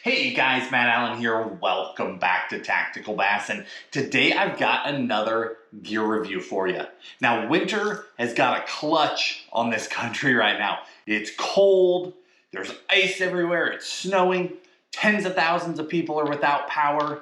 Hey guys, Matt Allen here. Welcome back to TacticalBassin. Today I've got another gear review for you. Now, winter has got a clutch on this country right now. It's cold, there's ice everywhere, it's snowing, tens of thousands of people are without power,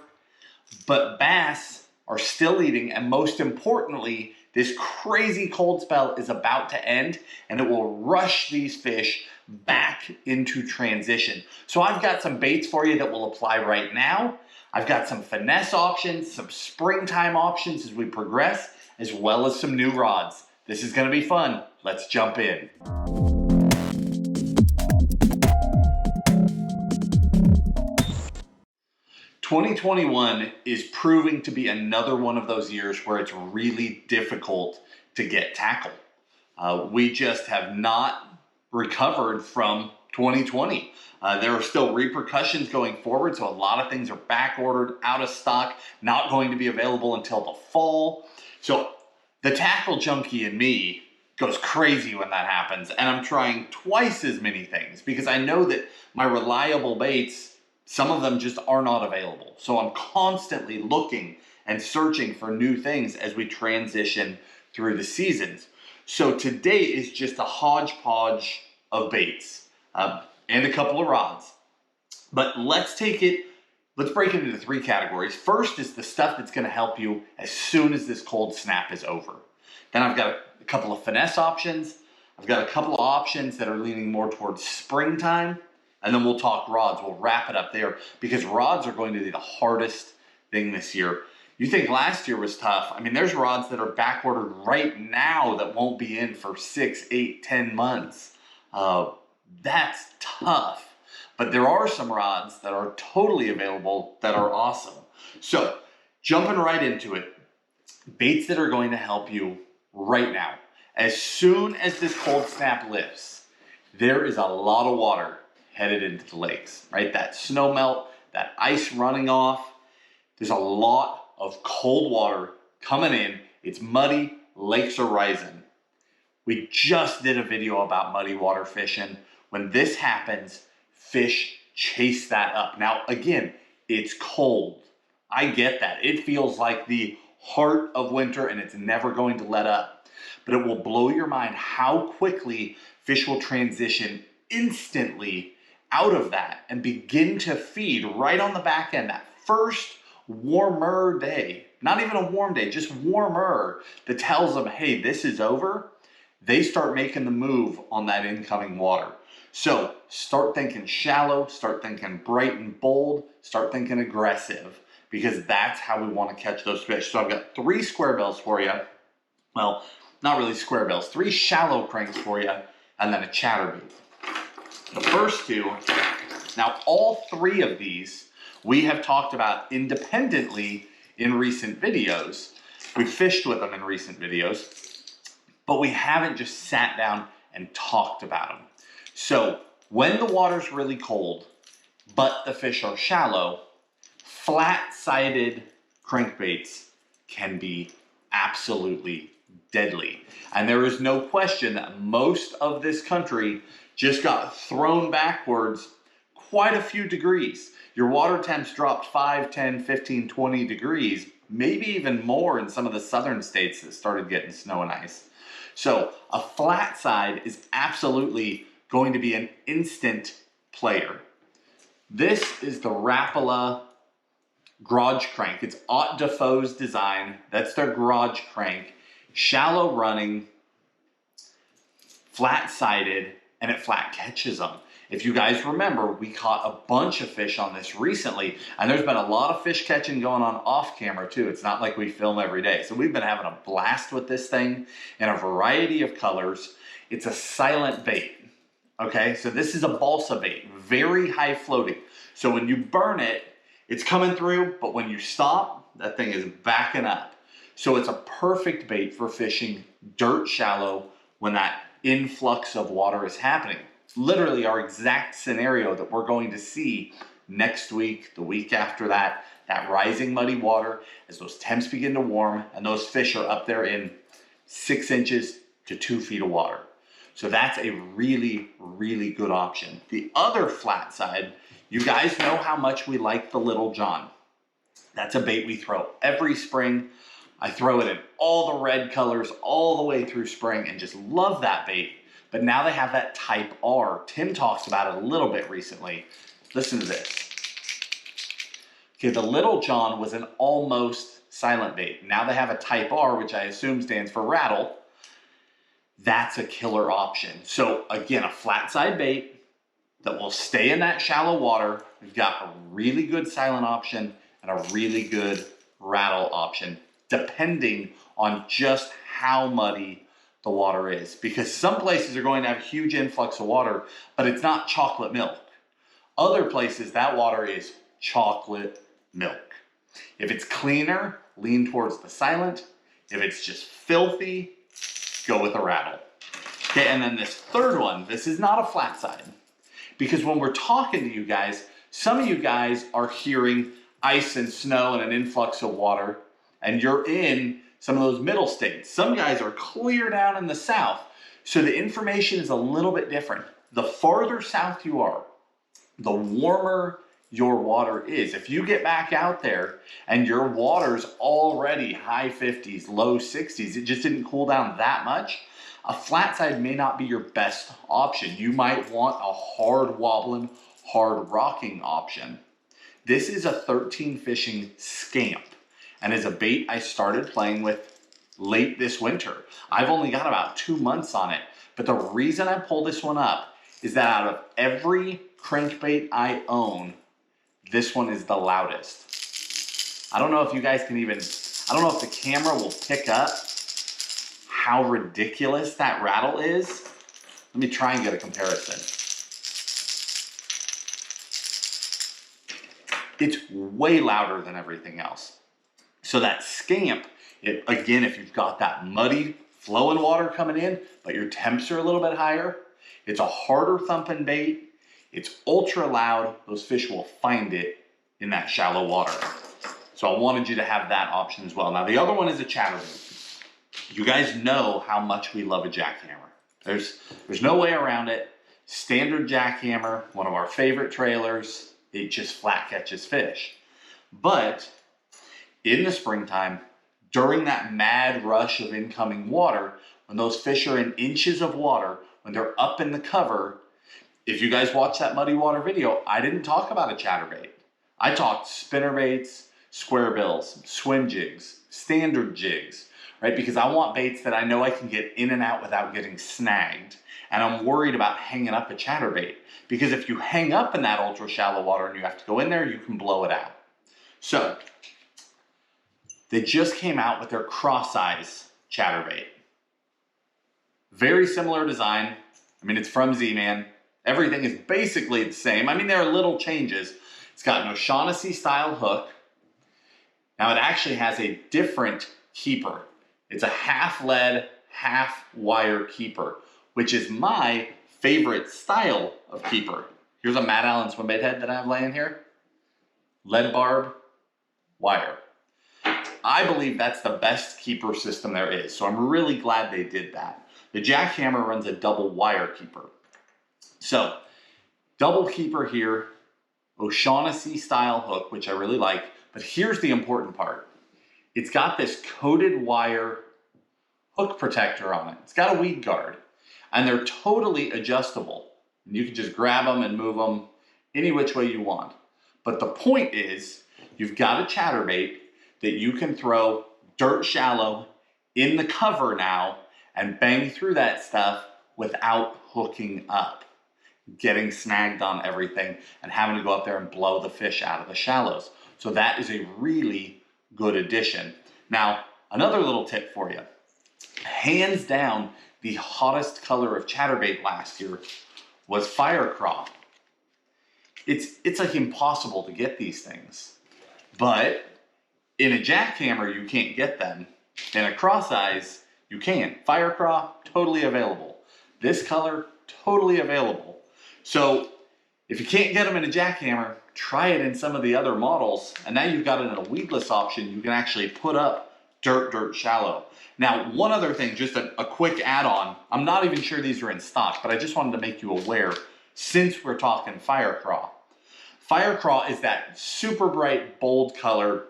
but bass are still eating, and most importantly, this crazy cold spell is about to end and it will rush these fish back into transition. So I've got some baits for you that will apply right now. I've got some finesse options, some springtime options as we progress, as well as some new rods. This is gonna be fun. Let's jump in. "2021 is proving to be another one of those years where it's really difficult to get tackle. We just have not recovered from 2020. There are still repercussions going forward, so a lot of things are back ordered, out of stock, not going to be available until the fall. So the tackle junkie in me goes crazy when that happens, and I'm trying twice as many things because I know that my reliable baits, some of them just are not available. So I'm constantly looking and searching for new things as we transition through the seasons. So today is just a hodgepodge of baits and a couple of rods. But let's break it into three categories. First is the stuff that's gonna help you as soon as this cold snap is over. Then I've got a couple of finesse options. I've got a couple of options that are leaning more towards springtime. And then we'll talk rods. We'll wrap it up there because rods are going to be the hardest thing this year. You think last year was tough. I mean, there's rods that are back ordered right now that won't be in for 6, 8, 10 months. That's tough. But there are some rods that are totally available that are awesome. So jumping right into it, baits that are going to help you right now. As soon as this cold snap lifts, there is a lot of water headed into the lakes, right? That snow melt, that ice running off. There's a lot of cold water coming in. It's muddy, lakes are rising. We just did a video about muddy water fishing. When this happens, fish chase that up. Now, again, it's cold. I get that. It feels like the heart of winter and it's never going to let up. But it will blow your mind how quickly fish will transition instantly out of that and begin to feed right on the back end. That first warmer day, not even a warm day, just warmer, that tells them, hey, this is over. They start making the move on that incoming water. So start thinking shallow, start thinking bright and bold, start thinking aggressive, because that's how we want to catch those fish. So I've got 3 square bells for you. Well, not really square bells, 3 shallow cranks for you, and then a chatterbait. The first two, now all 3 of these we have talked about independently in recent videos. We've fished with them in recent videos, but we haven't just sat down and talked about them. So when the water's really cold, but the fish are shallow, flat-sided crankbaits can be absolutely deadly. And there is no question that most of this country just got thrown backwards quite a few degrees. Your water temps dropped 5, 10, 15, 20 degrees, maybe even more in some of the southern states that started getting snow and ice. So a flat side is absolutely going to be an instant player. This is the Rapala garage crank. It's Haute Defoe's design. That's their garage crank. Shallow running, flat-sided, and it flat catches them. If you guys remember, we caught a bunch of fish on this recently, and there's been a lot of fish catching going on off camera too. It's not like we film every day. So we've been having a blast with this thing in a variety of colors. It's a silent bait, okay? So this is a balsa bait, very high floating. So when you burn it, it's coming through, but when you stop, that thing is backing up. So it's a perfect bait for fishing dirt shallow when that influx of water is happening. It's literally our exact scenario that we're going to see next week, the week after that, that rising muddy water as those temps begin to warm and those fish are up there in 6 inches to 2 feet of water. So that's a really, really good option. The other flat side You guys know how much we like the Little John. That's a bait we throw every spring. I throw it in all the red colors all the way through spring and just love that bait. But now they have that Type R. Tim talks about it a little bit recently. Listen to this. Okay, the Little John was an almost silent bait. Now they have a Type R, which I assume stands for rattle. That's a killer option. So again, a flat side bait that will stay in that shallow water. We've got a really good silent option and a really good rattle option, depending on just how muddy the water is. Because some places are going to have a huge influx of water, but it's not chocolate milk. Other places, that water is chocolate milk. If it's cleaner, lean towards the silent. If it's just filthy, go with a rattle. Okay, and then this third one, this is not a flat side. Because when we're talking to you guys, some of you guys are hearing ice and snow and an influx of water, and you're in some of those middle states. Some guys are clear down in the south, so the information is a little bit different. The farther south you are, the warmer your water is. If you get back out there and your water's already high 50s, low 60s, it just didn't cool down that much, a flat side may not be your best option. You might want a hard wobbling, hard rocking option. This is a 13 fishing scamp and is a bait I started playing with late this winter. I've only got about 2 months on it, but the reason I pull this one up is that out of every crankbait I own, this one is the loudest. I don't know if you guys can even, I don't know if the camera will pick up how ridiculous that rattle is. Let me try and get a comparison. It's way louder than everything else. So that scamp, again, if you've got that muddy flowing water coming in, but your temps are a little bit higher, it's a harder thumping bait. It's ultra loud. Those fish will find it in that shallow water. So I wanted you to have that option as well. Now the other one is a chatterbait. You guys know how much we love a jackhammer. There's no way around it. Standard jackhammer, one of our favorite trailers. It just flat catches fish. But in the springtime, during that mad rush of incoming water, when those fish are in inches of water, when they're up in the cover, if you guys watch that muddy water video, I didn't talk about a chatterbait. I talked spinnerbaits, square bills, swim jigs, standard jigs, right? Because I want baits that I know I can get in and out without getting snagged. And I'm worried about hanging up a chatterbait. Because if you hang up in that ultra shallow water and you have to go in there, you can blow it out. So, they just came out with their cross-eyes chatterbait. Very similar design. I mean, it's from Z-Man. Everything is basically the same. I mean, there are little changes. It's got an O'Shaughnessy style hook. Now it actually has a different keeper. It's a half lead, half wire keeper, which is my favorite style of keeper. Here's a Matt Allen swimbait head that I have laying here. Lead barb, wire. I believe that's the best keeper system there is. So I'm really glad they did that. The jackhammer runs a double wire keeper. So, double keeper here, O'Shaughnessy style hook, which I really like, but here's the important part. It's got this coated wire hook protector on it. It's got a weed guard, and they're totally adjustable. And you can just grab them and move them any which way you want. But the point is, you've got a chatterbait that you can throw dirt shallow in the cover now and bang through that stuff without hooking up, getting snagged on everything and having to go up there and blow the fish out of the shallows. So that is a really good addition. Now, another little tip for you. Hands down, the hottest color of chatterbait last year was fire craw. It's like impossible to get these things. But in a jackhammer, you can't get them. In a cross eyes, you can. Fire craw, totally available. This color, totally available. So if you can't get them in a jackhammer, try it in some of the other models. And now you've got it in a weedless option. You can actually put up dirt shallow. Now, one other thing, just a quick add-on. I'm not even sure these are in stock, but I just wanted to make you aware since we're talking fire craw. Fire Craw is that super bright, bold color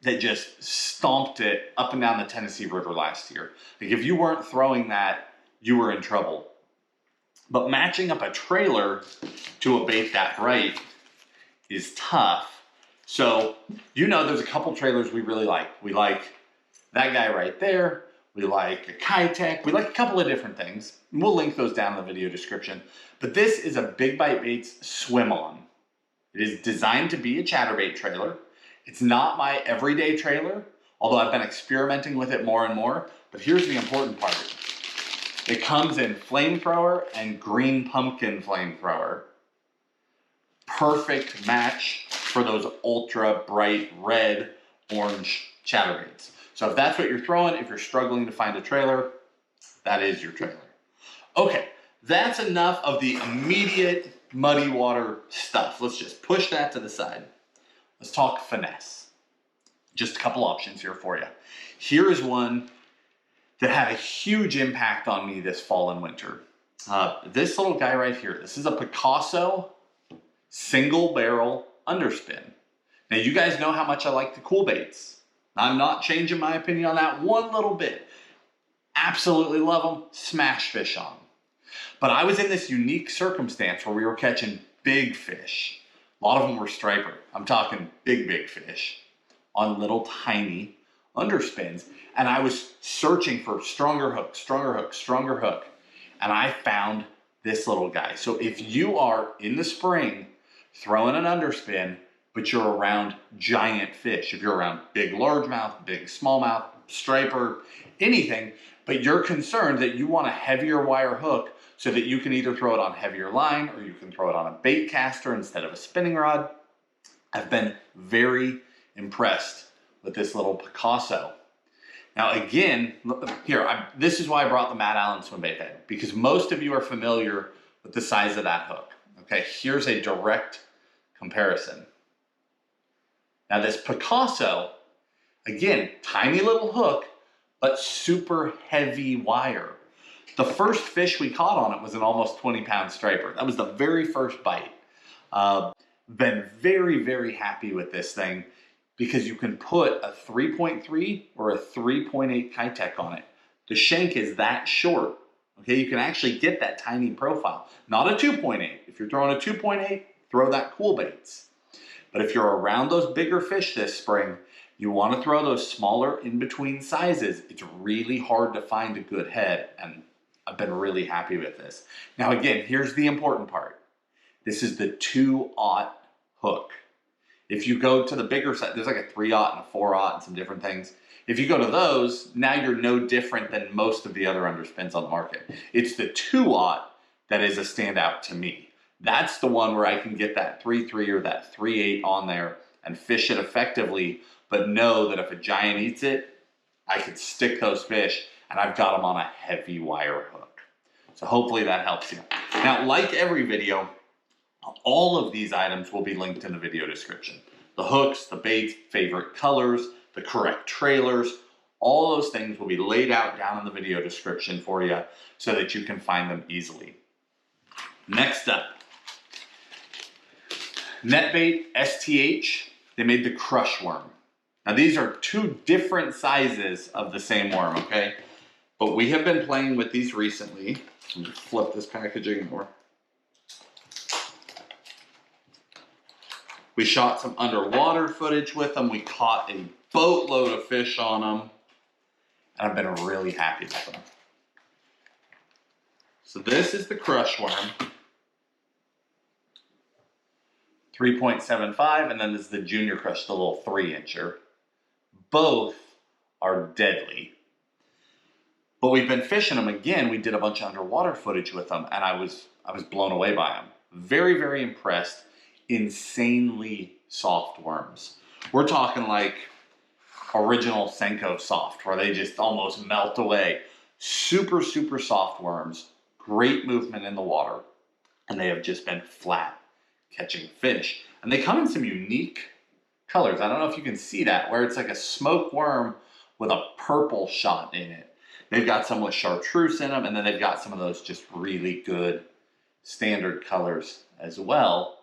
that just stomped it up and down the Tennessee River last year. Like if you weren't throwing that, you were in trouble. But matching up a trailer to a bait that bright is tough. So, you know, there's a couple trailers we really like. We like that guy right there. We like a Kitech. We like a couple of different things. And we'll link those down in the video description. But this is a Big Bite Baits Swim On. It is designed to be a chatterbait trailer. It's not my everyday trailer, although I've been experimenting with it more and more. But here's the important part. It comes in flamethrower and green pumpkin flamethrower. Perfect match for those ultra bright red, orange chatterbaits. So if that's what you're throwing, if you're struggling to find a trailer, that is your trailer. Okay, that's enough of the immediate muddy water stuff. Let's just push that to the side. Let's talk finesse. Just a couple options here for you. Here is one that had a huge impact on me this fall and winter. This little guy right here, this is a Picasso single barrel underspin. Now you guys know how much I like the cool baits. I'm not changing my opinion on that one little bit. Absolutely love them, smash fish on. But I was in this unique circumstance where we were catching big fish. A lot of them were striper. I'm talking big, big fish on little tiny underspins. And I was searching for stronger hook, stronger hook, stronger hook. And I found this little guy. So if you are in the spring throwing an underspin, but you're around giant fish, if you're around big largemouth, big smallmouth, striper, anything, but you're concerned that you want a heavier wire hook so that you can either throw it on heavier line or you can throw it on a bait caster instead of a spinning rod, I've been very impressed with this little Picasso. Now again, here, this is why I brought the Matt Allen swimbait head, because most of you are familiar with the size of that hook. Okay, here's a direct comparison. Now this Picasso, again, tiny little hook, but super heavy wire. The first fish we caught on it was an almost 20-pound striper. That was the very first bite. Been very, very happy with this thing because you can put a 3.3 or a 3.8 Kitech on it. The shank is that short. Okay, you can actually get that tiny profile. Not a 2.8. If you're throwing a 2.8, throw that cool baits. But if you're around those bigger fish this spring, you want to throw those smaller in-between sizes. It's really hard to find a good head, and I've been really happy with this. Now again, here's the important part. This is the 2/0 hook. If you go to the bigger side, there's like a 3/0 and a 4/0 and some different things. If you go to those, now you're no different than most of the other underspins on the market. It's the 2/0 that is a standout to me. That's the one where I can get that 3.3 or that 3.8 on there and fish it effectively, but know that if a giant eats it, I could stick those fish and I've got them on a heavy wire hook. So hopefully that helps you. Now, like every video, all of these items will be linked in the video description. The hooks, the baits, favorite colors, the correct trailers, all those things will be laid out down in the video description for you so that you can find them easily. Next up, Netbait STH, they made the crush worm. Now these are two different sizes of the same worm, okay? But we have been playing with these recently. Let me flip this packaging more. We shot some underwater footage with them. We caught a boatload of fish on them. And I've been really happy with them. So this is the crush worm. 3.75, and then this is the Junior Crush, the little 3-incher. Both are deadly. But we've been fishing them again. We did a bunch of underwater footage with them, and I was blown away by them. Very, very impressed. Insanely soft worms. We're talking like original Senko soft, where they just almost melt away. Super, super soft worms. Great movement in the water, and they have just been flat catching fish. And they come in some unique colors. I don't know if you can see that, where it's like a smoked worm with a purple shot in it. They've got some with chartreuse in them, and then they've got some of those just really good standard colors as well.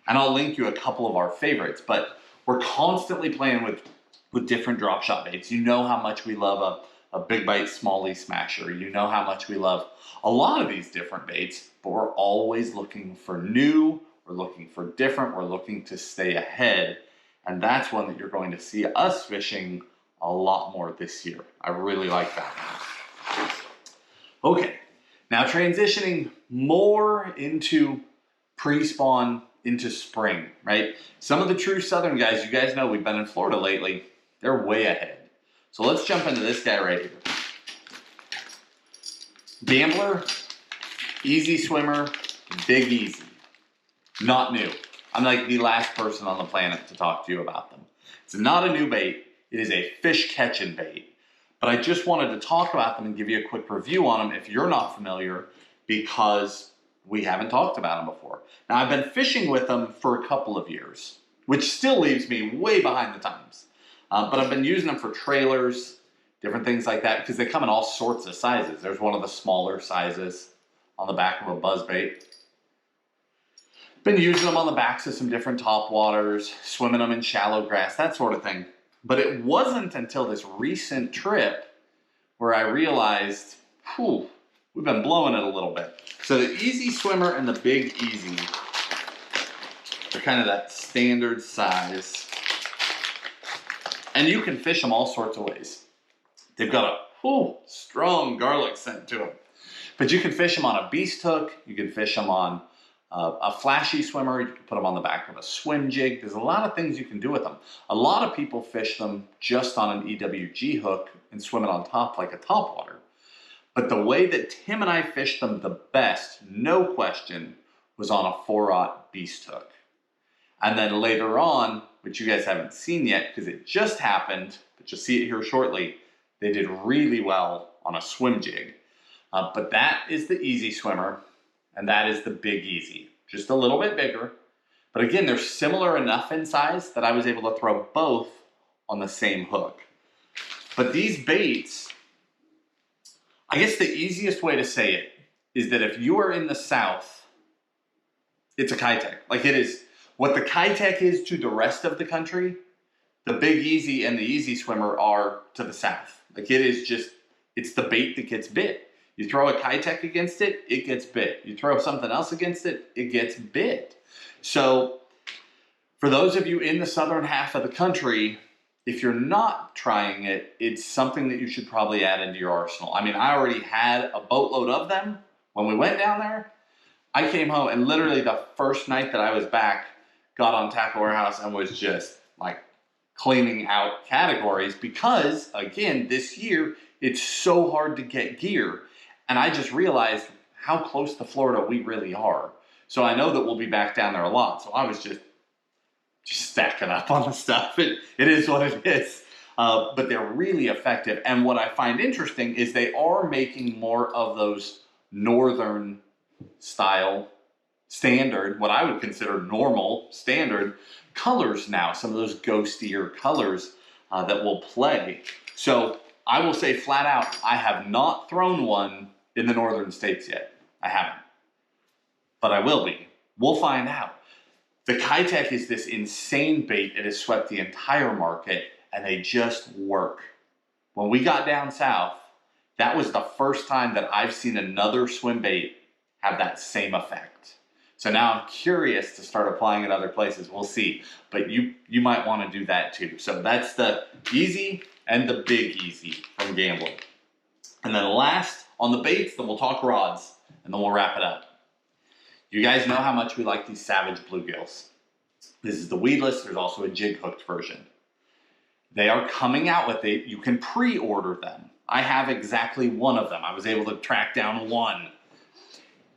And I'll link you a couple of our favorites, but we're constantly playing with different drop shot baits. You know how much we love a big bite smallie smasher. You know how much we love a lot of these different baits, but we're always looking for new, we're looking for different, we're looking to stay ahead. And that's one that you're going to see us fishing a lot more this year. I really like that one. Okay, now transitioning more into pre-spawn into spring, right? Some of the true Southern guys, you guys know we've been in Florida lately, they're way ahead. So let's jump into this guy right here. Gambler, easy swimmer, big easy. Not new. I'm like the last person on the planet to talk to you about them. It's not a new bait. It is a fish catching bait. But I just wanted to talk about them and give you a quick review on them if you're not familiar, because we haven't talked about them before. Now, I've been fishing with them for a couple of years, which still leaves me way behind the times. But I've been using them for trailers, different things like that, because they come in all sorts of sizes. There's one of the smaller sizes on the back of a buzzbait. Been using them on the backs of some different topwaters, swimming them in shallow grass, that sort of thing. But it wasn't until this recent trip where I realized, whew, we've been blowing it a little bit. So the easy swimmer and the big easy are kind of that standard size. And you can fish them all sorts of ways. They've got a strong garlic scent to them. But you can fish them on a beast hook. You can fish them on a flashy swimmer. You can put them on the back of a swim jig. There's a lot of things you can do with them. A lot of people fish them just on an EWG hook and swim it on top like a topwater. But the way that Tim and I fished them the best, no question, was on a 4/0 beast hook. And then later on, which you guys haven't seen yet because it just happened, but you'll see it here shortly, they did really well on a swim jig. But that is the easy swimmer, and that is the big easy. Just a little bit bigger. But again, they're similar enough in size that I was able to throw both on the same hook. But these baits, I guess the easiest way to say it is that if you are in the South, it's a Kitech. Like it is, what the Kitech is to the rest of the country, the big easy and the easy swimmer are to the South. Like it is just, it's the bait that gets bit. You throw a Kitech against it, it gets bit. You throw something else against it, it gets bit. So for those of you in the southern half of the country, if you're not trying it, it's something that you should probably add into your arsenal. I mean, I already had a boatload of them when we went down there. I came home and literally the first night that I was back, got on Tackle Warehouse and was just like cleaning out categories because, again, this year, it's so hard to get gear. And I just realized how close to Florida we really are. So I know that we'll be back down there a lot. So I was just stacking up on the stuff. It is what it is. But they're really effective. And what I find interesting is they are making more of those northern style standard, what I would consider normal standard colors now. Some of those ghostier colors that will play. So I will say flat out, I have not thrown one in the northern states yet. I haven't. But I will be. We'll find out. The Kitech is this insane bait. It has swept the entire market, and they just work. When we got down south, that was the first time that I've seen another swim bait have that same effect. So now I'm curious to start applying it other places. We'll see. But you might want to do that too. So that's the easy and the big easy from Gambler. And then last on the baits, then we'll talk rods, and then we'll wrap it up. You guys know how much we like these Savage bluegills. This is the weedless. There's also a jig hooked version. They are coming out with it. You can pre-order them. I have exactly one of them. I was able to track down one.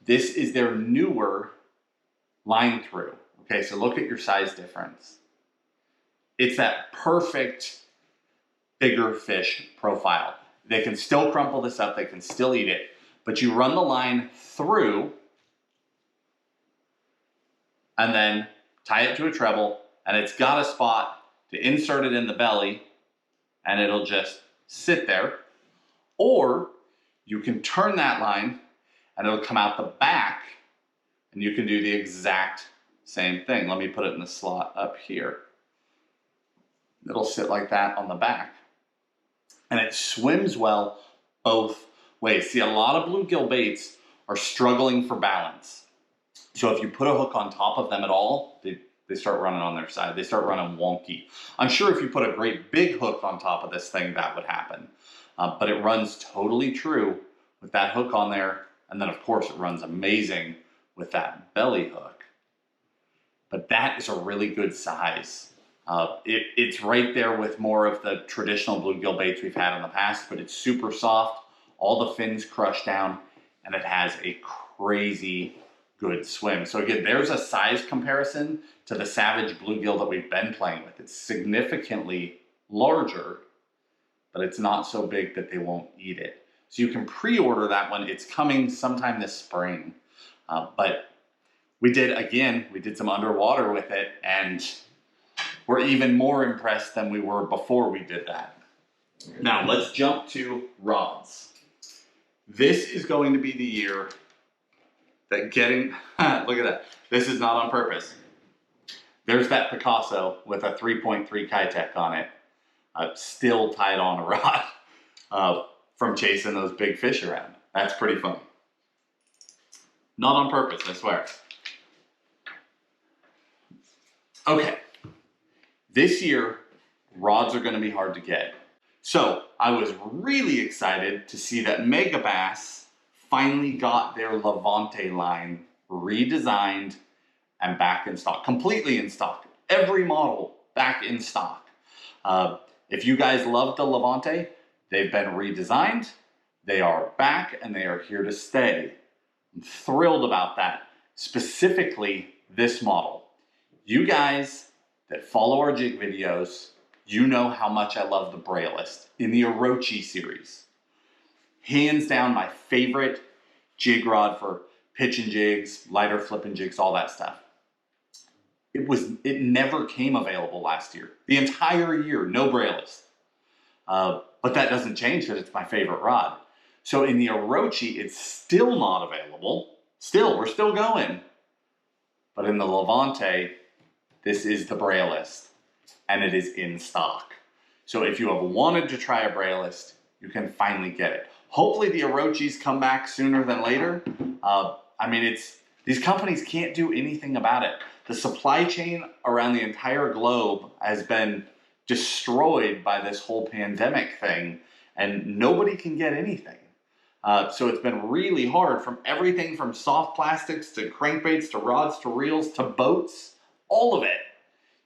This is their newer line through. Okay, so look at your size difference. It's that perfect bigger fish profile. They can still crumple this up. They can still eat it. But you run the line through and then tie it to a treble, and it's got a spot to insert it in the belly, and it'll just sit there. Or you can turn that line, and it'll come out the back, and you can do the exact same thing. Let me put it in the slot up here. It'll sit like that on the back. And it swims well both ways. See, a lot of bluegill baits are struggling for balance. So if you put a hook on top of them at all, they start running on their side. They start running wonky. I'm sure if you put a great big hook on top of this thing, that would happen. But it runs totally true with that hook on there. And then of course it runs amazing with that belly hook. But that is a really good size. It's right there with more of the traditional bluegill baits we've had in the past, but it's super soft. All the fins crush down, and it has a crazy good swim. So again, there's a size comparison to the Savage bluegill that we've been playing with. It's significantly larger, but it's not so big that they won't eat it. So you can pre-order that one. It's coming sometime this spring. But we did some underwater with it, and we're even more impressed than we were before we did that. Now let's jump to rods. This is going to be the year that look at that. This is not on purpose. There's that Picasso with a 3.3 Kitech on it, still tied on a rod from chasing those big fish around. That's pretty funny. Not on purpose, I swear. Okay, this year, rods are gonna be hard to get. So I was really excited to see that Megabass finally got their Levante line redesigned and back in stock, completely in stock. Every model back in stock. If you guys love the Levante, they've been redesigned, they are back, and they are here to stay. I'm thrilled about that, specifically this model. You guys that follow our jig videos, you know how much I love the Braillist in the Orochi series. Hands down my favorite jig rod for pitching jigs, lighter flipping jigs, all that stuff. It never came available last year. The entire year, no Braillist. But that doesn't change that it's my favorite rod. So in the Orochi, it's still not available. We're still going. But in the Levante, this is the Braillist, and it is in stock. So if you have wanted to try a Braillist, you can finally get it. Hopefully the Orochis come back sooner than later. I mean, these companies can't do anything about it. The supply chain around the entire globe has been destroyed by this whole pandemic thing, and nobody can get anything. So it's been really hard, from everything from soft plastics to crankbaits to rods to reels to boats, all of it.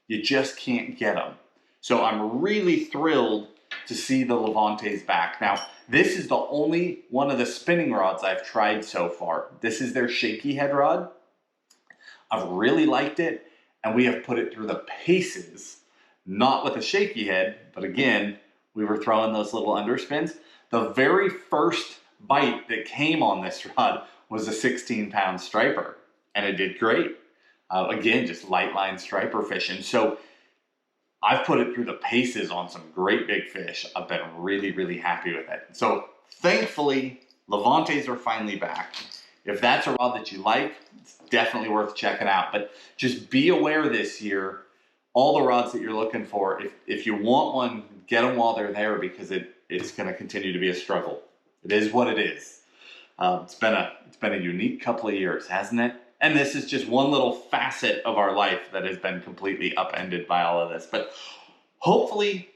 You just can't get them. So I'm really thrilled to see the Levante's back. Now, this is the only one of the spinning rods I've tried so far. This is their shaky head rod. I've really liked it, and we have put it through the paces, not with a shaky head, but again, we were throwing those little underspins. The very first bite that came on this rod was a 16-pound striper, and it did great. Again, just light line striper fishing. So I've put it through the paces on some great big fish. I've been really, really happy with it. So thankfully, Levante's are finally back. If that's a rod that you like, it's definitely worth checking out. But just be aware this year, all the rods that you're looking for, if you want one, get them while they're there, because it's going to continue to be a struggle. It is what it is. It's been a unique couple of years, hasn't it? And this is just one little facet of our life that has been completely upended by all of this. But hopefully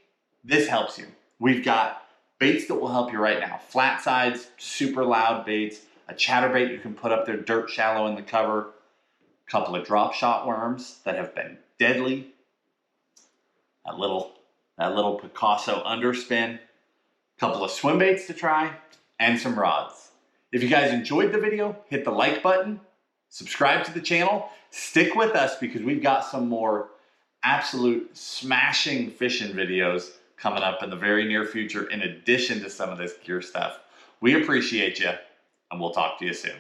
this helps you. We've got baits that will help you right now. Flat sides, super loud baits, a chatterbait you can put up there dirt shallow in the cover, a couple of drop shot worms that have been deadly, that little Picasso underspin, a couple of swim baits to try, and some rods. If you guys enjoyed the video, hit the like button. Subscribe to the channel. Stick with us, because we've got some more absolute smashing fishing videos coming up in the very near future, in addition to some of this gear stuff. We appreciate you, and we'll talk to you soon.